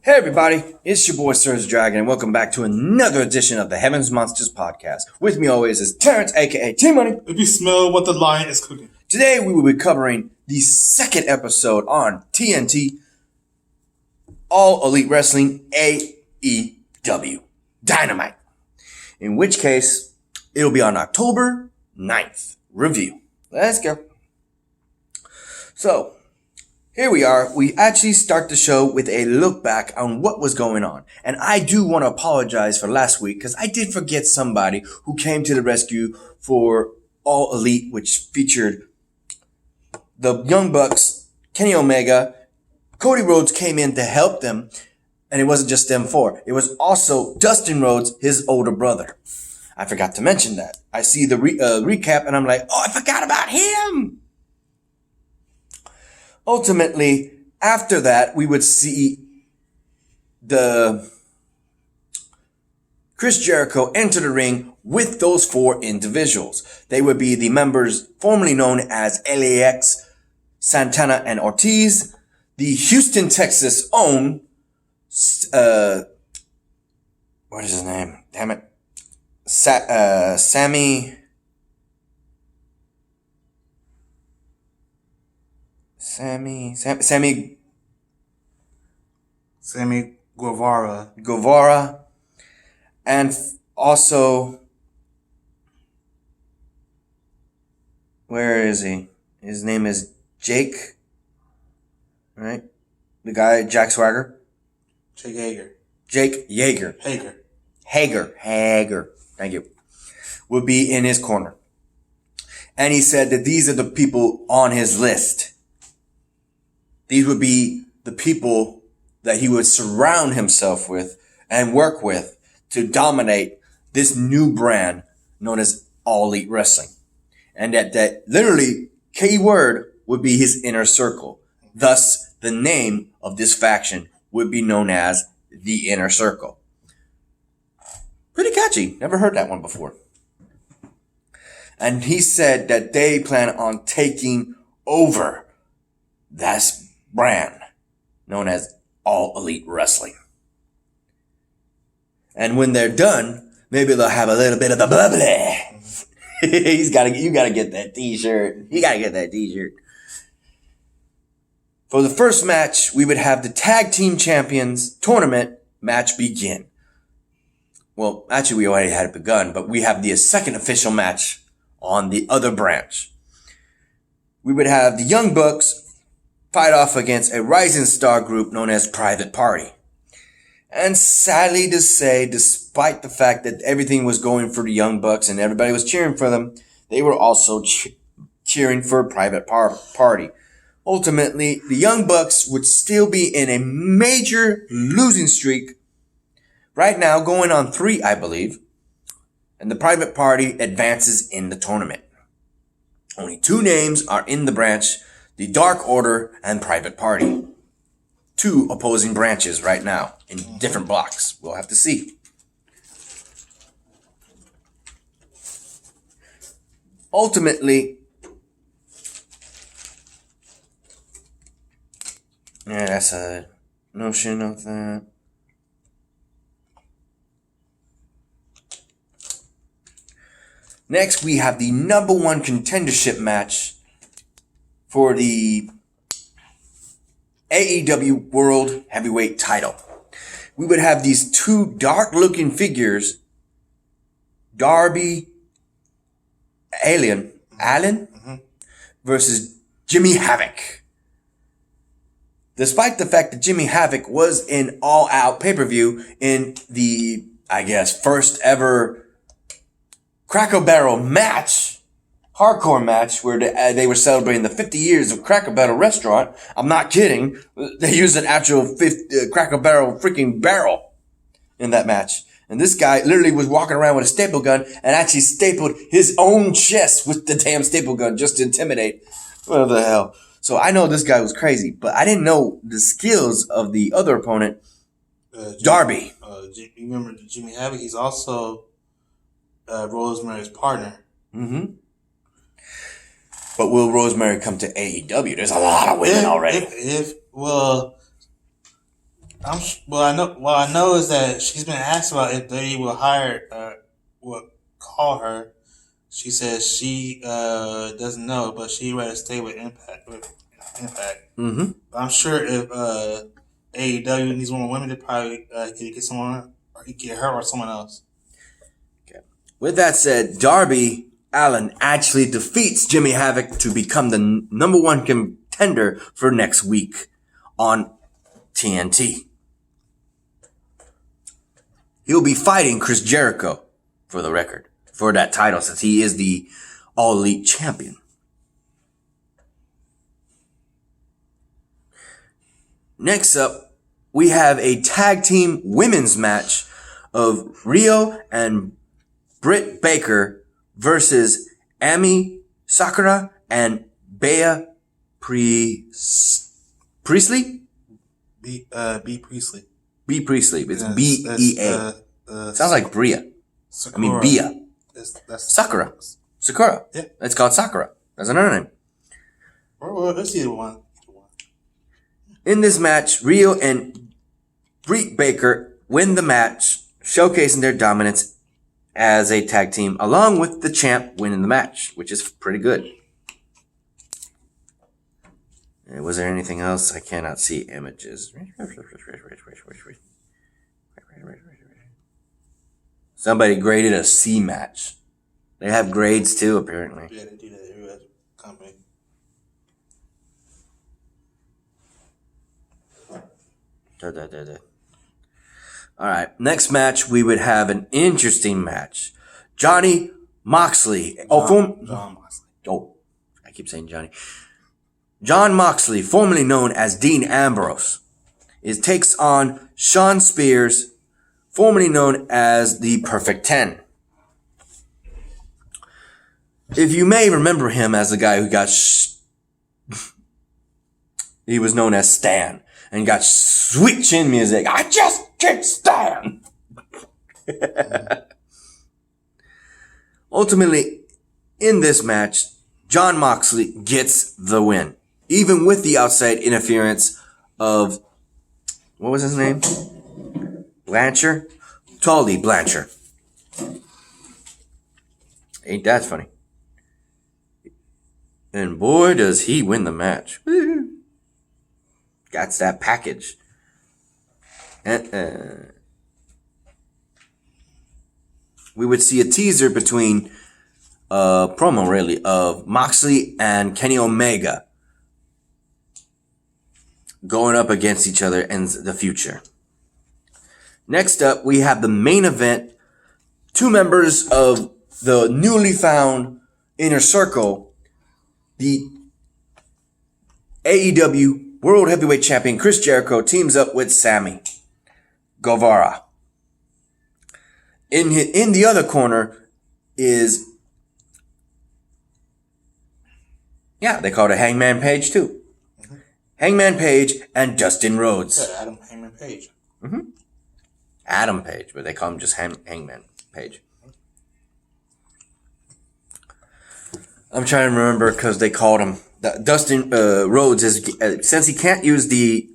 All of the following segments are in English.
Hey everybody, it's your boy SergDragon, and welcome back to another edition of the Heavens Monsters podcast. With me always is Terrence, aka T-Money. If you smell what the lion is cooking. Today we will be covering the second episode on TNT, All Elite Wrestling AEW Dynamite. In which case, it'll be on October 9th. Review. Let's go. So, here we are. We actually start the show with a look back on what was going on. And I do want to apologize for last week because I did forget somebody who came to the rescue for All Elite, which featured the Young Bucks, Kenny Omega. Cody Rhodes came in to help them. And it wasn't just them four. It was also Dustin Rhodes, his older brother. I forgot to mention that. I see the recap and I'm like, oh, I forgot about him. Ultimately, after that, we would see the Chris Jericho enter the ring with those four individuals. They would be the members formerly known as LAX, Santana, and Ortiz, the Houston, Texas own, what is his name? Damn it. Sammy Guevara, and also, where is he? His name is Jake, right? The guy, Jack Swagger. Jake Yeager. Hager. Thank you. Will be in his corner. And he said that these are the people on his list. These would be the people that he would surround himself with and work with to dominate this new brand known as All Elite Wrestling. And that literally key word would be his inner circle. Thus, the name of this faction would be known as the Inner Circle. Pretty catchy. Never heard that one before. And he said that they plan on taking over that brand known as All Elite Wrestling. And when they're done, maybe they'll have a little bit of the bubbly. You gotta get that t-shirt. You gotta get that t-shirt. For the first match, we would have the Tag Team Champions tournament match begin. Well, actually, we already had it begun, but we have the second official match on the other branch. We would have the Young Bucks fight off against a rising star group known as Private Party. And sadly to say, despite the fact that everything was going for the Young Bucks and everybody was cheering for them, they were also cheering for Private Party. Ultimately, the Young Bucks would still be in a major losing streak. Right now, going on 3, I believe. And the Private Party advances in the tournament. Only 2 names are in the branch, the Dark Order and Private Party. 2 opposing branches right now in different blocks. We'll have to see. Ultimately, yeah, that's a notion of that. Next, we have the number 1 contendership match for the AEW World Heavyweight title. We would have these 2 dark-looking figures, Darby Allin versus Jimmy Havoc. Despite the fact that Jimmy Havoc was in All Out pay-per-view in the, I guess, first ever Cracker Barrel match, hardcore match, where they were celebrating the 50 years of Cracker Barrel restaurant. I'm not kidding. They used an actual Cracker Barrel freaking barrel in that match. And this guy literally was walking around with a staple gun and actually stapled his own chest with the damn staple gun just to intimidate. What the hell? So I know this guy was crazy, but I didn't know the skills of the other opponent, Darby. You remember Jimmy Havoc? He's also Rosemary's partner. Mm-hmm. But will Rosemary come to AEW? There's a lot of women already. I know is that she's been asked about if they will will call her. She says she doesn't know, but she'd rather stay with Impact. Mm-hmm. I'm sure if AEW needs more women, they probably get someone, or get her or someone else. Okay. With that said, Darby Allin actually defeats Jimmy Havoc to become the number one contender for next week on TNT. He'll be fighting Chris Jericho, for the record, for that title, since he is the All Elite Champion. Next up, we have a tag team women's match of Rio and Britt Baker versus Ami Sakura and Bea Priestley? B Priestley. B Priestley. It's B-E-A. Sounds like Bria. Sakura. I mean Bia. That's Sakura. Sakura. Yeah. It's called Sakura. That's another name. Well, let's see the one. In this match, Rio and Britt Baker win the match, showcasing their dominance as a tag team, along with the champ winning the match, which is pretty good. Was there anything else? I cannot see images. Somebody graded a C match. They have grades too, apparently. Yeah, they do that every other company. Alright, next match, we would have an interesting match. Johnny Moxley. John Moxley. Oh, I keep saying Johnny. John Moxley, formerly known as Dean Ambrose, takes on Shawn Spears, formerly known as the Perfect 10. If you may remember him as the guy who got he was known as Stan and got sweet chin music. I just can't stand. Ultimately, in this match, John Moxley gets the win, even with the outside interference of, what was his name? Blanchard? Tully Blanchard. Ain't that funny? And boy, does he win the match. Woo. Got that package. We would see a teaser between promo really of Moxley and Kenny Omega going up against each other in the future. Next up, we have the main event. Two members of the newly found Inner Circle, the AEW World Heavyweight Champion Chris Jericho teams up with Sammy Guevara. In the other corner is, they call it Hangman Page too. Mm-hmm. Hangman Page and Dustin Rhodes. Yeah, Adam Hangman Page. Mm-hmm. Adam Page, but they call him just Hangman Page. I'm trying to remember because they called him Dustin Rhodes is since he can't use the.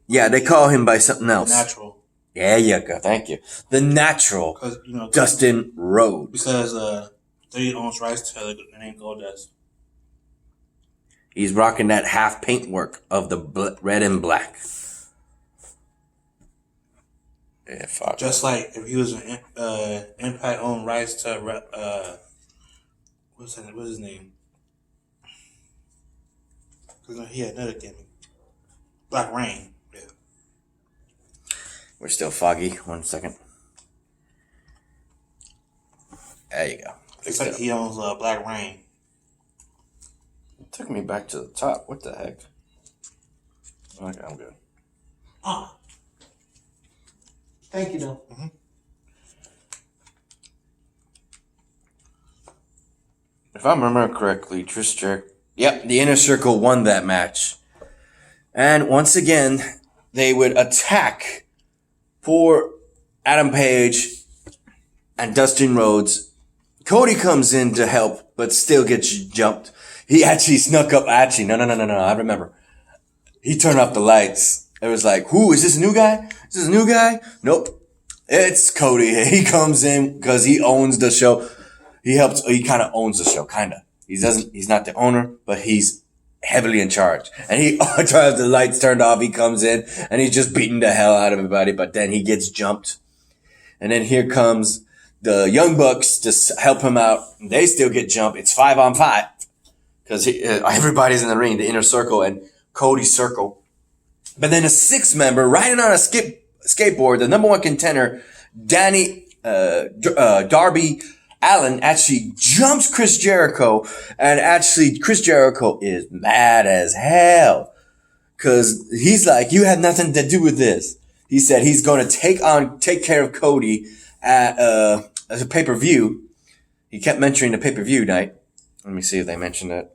They call him by something else. Natural. Yeah, you go. Thank you. The natural. Dustin Rhodes. Because they owns rights to the name Goldust. He's rocking that half paintwork of the red and black. Yeah, fuck. Just like if he was an Impact owned rights to what's his name? Because he had another gimmick. Black Rain. Yeah. We're still foggy. 1 second. There you go. It's like he owns Black Rain. It took me back to the top. What the heck? Okay, I'm good. Ah. Thank you, though. Mm-hmm. If I remember correctly, Trish Jericho. Yep, the Inner Circle won that match. And once again, they would attack poor Adam Page and Dustin Rhodes. Cody comes in to help, but still gets jumped. He actually snuck up. No, I remember. He turned off the lights It was like, who is this new guy? Is this a new guy? Nope. It's Cody. He comes in because he owns the show. He kind of owns the show, kind of. He's not the owner, but he's heavily in charge. And he drives the lights turned off. He comes in and he's just beating the hell out of everybody. But then he gets jumped. And then here comes the Young Bucks to help him out. They still get jumped. It's 5-on-5 because everybody's in the ring, the inner circle and Cody's circle. But then a sixth member riding on a skateboard, the number one contender, Darby Allin, actually jumps Chris Jericho. And actually, Chris Jericho is mad as hell. Cause he's like, you had nothing to do with this. He said he's going to take care of Cody at a pay-per-view. He kept mentioning the pay-per-view night. Let me see if they mentioned it.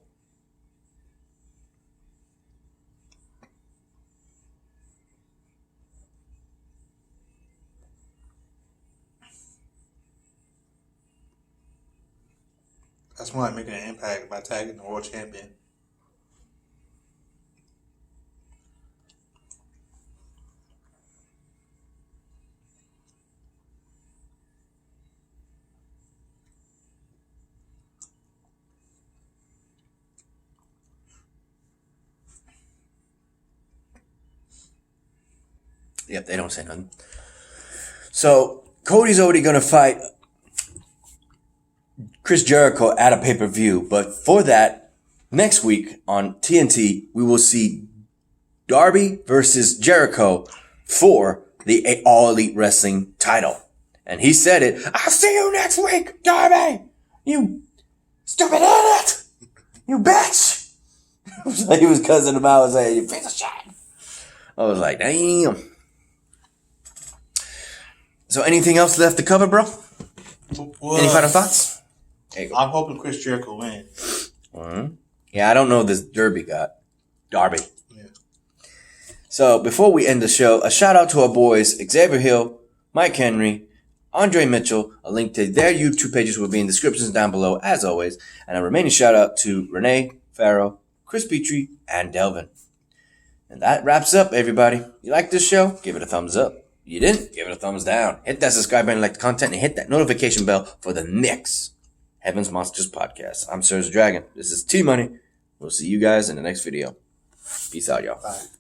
That's more like making an impact by tagging the world champion. Yep, they don't say nothing. So Cody's already going to fight Chris Jericho at a pay-per-view. But for that, next week on TNT, we will see Darby versus Jericho for the All Elite Wrestling title. And he said it. I'll see you next week, Darby. You stupid idiot. You bitch. He was cussing him out and saying, you piece of shit. I was like, damn. So anything else left to cover, bro? Well, any final thoughts? I'm hoping Chris Jericho wins. Mm-hmm. Yeah, I don't know this Darby. Yeah. So before we end the show, a shout out to our boys, Xavier Hill, Mike Henry, Andre Mitchell. A link to their YouTube pages will be in the descriptions down below, as always. And a remaining shout out to Renee, Farrow, Chris Petrie, and Delvin. And that wraps up, everybody. You like this show? Give it a thumbs up. You didn't? Give it a thumbs down. Hit that subscribe button, like the content, and hit that notification bell for the next Heaven's Monsters podcast. I'm SergDragon. This is T-Money. We'll see you guys in the next video. Peace out, y'all. Bye.